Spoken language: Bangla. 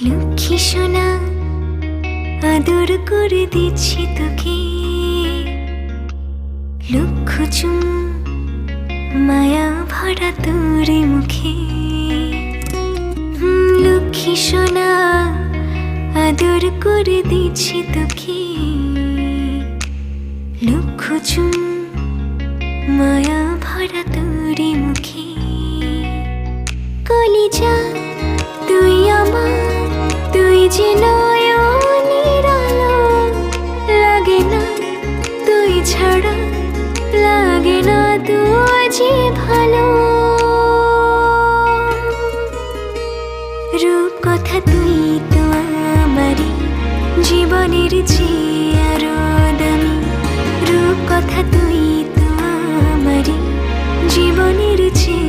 লক্ষ্মী সোনা আদর করে দিচ্ছি তোকে, লক্ষ চুম মায়া ভরা তোর মুখে। লক্ষ্মী সোনা আদর করে দিচ্ছি তোকে, লক্ষ চুম মায়া ভরা তোর মুখে। কলিজা তুই আমার, তুই যে নয়নের আলো, লাগে না তুই ছাড়া, লাগে না তুই যে ভালো। রূপ কথা তুই তো আমারই জীবনের চেয়ে আরো দামি, রূপ কথা তুই তো আমারই জীবনের চেয়ে